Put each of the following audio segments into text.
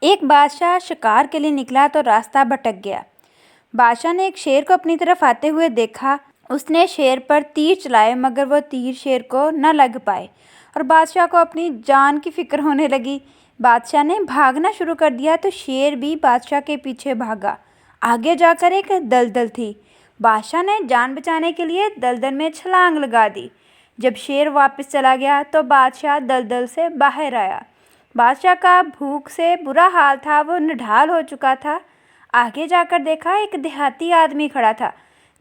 ایک بادشاہ شکار کے لیے نکلا تو راستہ بھٹک گیا۔ بادشاہ نے ایک شیر کو اپنی طرف آتے ہوئے دیکھا۔ اس نے شیر پر تیر چلائے مگر وہ تیر شیر کو نہ لگ پائے اور بادشاہ کو اپنی جان کی فکر ہونے لگی۔ بادشاہ نے بھاگنا شروع کر دیا تو شیر بھی بادشاہ کے پیچھے بھاگا۔ آگے جا کر ایک دلدل تھی۔ بادشاہ نے جان بچانے کے لیے دلدل میں چھلانگ لگا دی۔ جب شیر واپس چلا گیا تو بادشاہ دلدل سے باہر آیا۔ بادشاہ کا بھوک سے برا حال تھا، وہ نڈھال ہو چکا تھا۔ آگے جا کر دیکھا ایک دیہاتی آدمی کھڑا تھا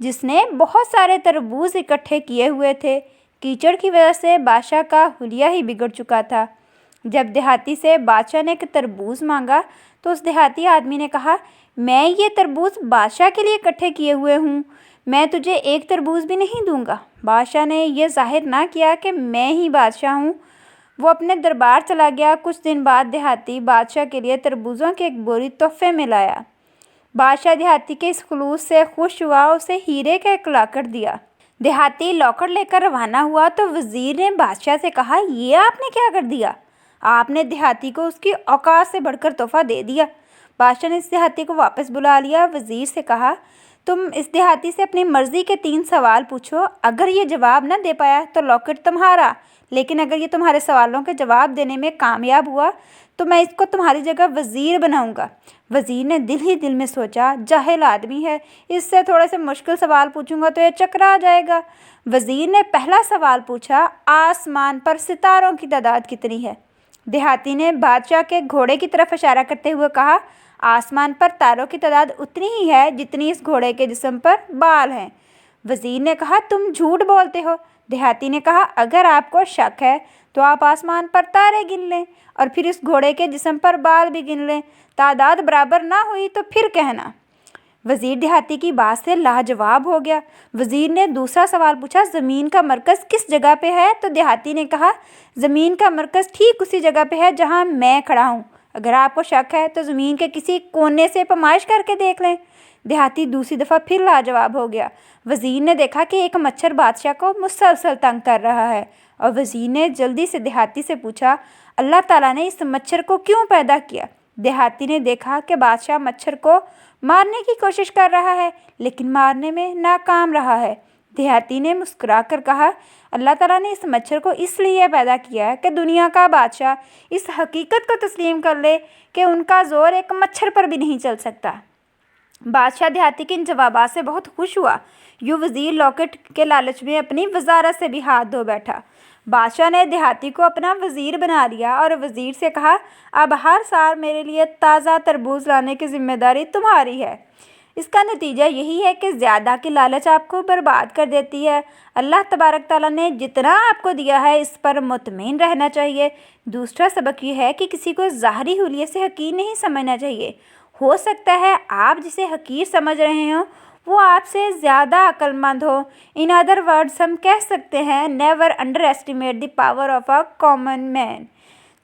جس نے بہت سارے تربوز اکٹھے کیے ہوئے تھے۔ کیچڑ کی وجہ سے بادشاہ کا حلیہ ہی بگڑ چکا تھا۔ جب دیہاتی سے بادشاہ نے ایک تربوز مانگا تو اس دیہاتی آدمی نے کہا، میں یہ تربوز بادشاہ کے لیے اکٹھے کیے ہوئے ہوں، میں تجھے ایک تربوز بھی نہیں دوں گا۔ بادشاہ نے یہ ظاہر نہ کیا کہ میں ہی بادشاہ ہوں۔ وہ اپنے دربار چلا گیا۔ کچھ دن بعد دیہاتی بادشاہ کے لیے تربوزوں کی ایک بوری تحفے میں لایا۔ بادشاہ دیہاتی کے اس خلوص سے خوش ہوا، اسے ہیرے کا ایک لاکڑ دیا۔ دیہاتی لاکڑ لے کر روانہ ہوا تو وزیر نے بادشاہ سے کہا، یہ آپ نے کیا کر دیا؟ آپ نے دیہاتی کو اس کی اوقات سے بڑھ کر تحفہ دے دیا۔ بادشاہ نے اس دیہاتی کو واپس بلا لیا۔ وزیر سے کہا، تم اس دیہاتی سے اپنی مرضی کے 3 سوال پوچھو، اگر یہ جواب نہ دے پایا تو لاکڑ تمہارا، لیکن اگر یہ تمہارے سوالوں کے جواب دینے میں کامیاب ہوا تو میں اس کو تمہاری جگہ وزیر بناؤں گا۔ وزیر نے دل ہی دل میں سوچا، جاہل آدمی ہے، اس سے تھوڑے سے مشکل سوال پوچھوں گا تو یہ چکرا جائے گا۔ وزیر نے پہلا سوال پوچھا، آسمان پر ستاروں کی تعداد کتنی ہے؟ دیہاتی نے بادشاہ کے گھوڑے کی طرف اشارہ کرتے ہوئے کہا، آسمان پر تاروں کی تعداد اتنی ہی ہے جتنی اس گھوڑے کے جسم پر بال ہیں۔ وزیر نے کہا، تم جھوٹ بولتے ہو۔ دیہاتی نے کہا، اگر آپ کو شک ہے تو آپ آسمان پر تارے گن لیں اور پھر اس گھوڑے کے جسم پر بال بھی گن لیں، تعداد برابر نہ ہوئی تو پھر کہنا۔ وزیر دیہاتی کی بات سے لاجواب ہو گیا۔ وزیر نے دوسرا سوال پوچھا، زمین کا مرکز کس جگہ پہ ہے؟ تو دیہاتی نے کہا، زمین کا مرکز ٹھیک اسی جگہ پہ ہے جہاں میں کھڑا ہوں، اگر آپ کو شک ہے تو زمین کے کسی کونے سے پیمائش کر کے دیکھ لیں۔ دیہاتی دوسری دفعہ پھر لاجواب ہو گیا۔ وزیر نے دیکھا کہ ایک مچھر بادشاہ کو مسلسل تنگ کر رہا ہے اور وزیر نے جلدی سے دیہاتی سے پوچھا، اللہ تعالیٰ نے اس مچھر کو کیوں پیدا کیا؟ دیہاتی نے دیکھا کہ بادشاہ مچھر کو مارنے کی کوشش کر رہا ہے لیکن مارنے میں ناکام رہا ہے۔ دیہاتی نے مسکرا کر کہا، اللہ تعالیٰ نے اس مچھر کو اس لیے پیدا کیا ہے کہ دنیا کا بادشاہ اس حقیقت کو تسلیم کر لے کہ ان کا زور ایک مچھر پر بھی نہیں چل سکتا۔ بادشاہ دیہاتی کے ان جوابات سے بہت خوش ہوا۔ یوں وزیر لاکڑ کے لالچ میں اپنی وزارت سے بھی ہاتھ دھو بیٹھا۔ بادشاہ نے دیہاتی کو اپنا وزیر بنا لیا اور وزیر سے کہا، اب ہر سال میرے لیے تازہ تربوز لانے کی ذمہ داری تمہاری ہے۔ اس کا نتیجہ یہی ہے کہ زیادہ کی لالچ آپ کو برباد کر دیتی ہے۔ اللہ تبارک تعالیٰ نے جتنا آپ کو دیا ہے اس پر مطمئن رہنا چاہیے۔ دوسرا سبق یہ ہے کہ کسی کو ظاہری حلیے سے حقیر نہیں سمجھنا چاہیے۔ ہو سکتا ہے آپ جسے حقیر سمجھ رہے ہوں وہ آپ سے زیادہ عقل مند ہو۔ ان ادر ورڈز ہم کہہ سکتے ہیں، never under estimate the power of a common man.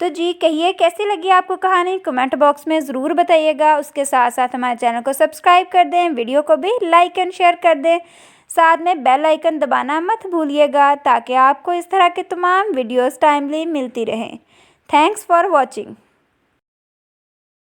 تو جی کہیے کیسی لگی آپ کو کہانی، کمنٹ باکس میں ضرور بتائیے گا۔ اس کے ساتھ ساتھ ہمارے چینل کو سبسکرائب کر دیں، ویڈیو کو بھی لائک اینڈ شیئر کر دیں، ساتھ میں بیل آئیکن دبانا مت بھولیے گا تاکہ آپ کو اس طرح کے تمام ویڈیوز ٹائملی ملتی رہیں۔ Thanks for watching.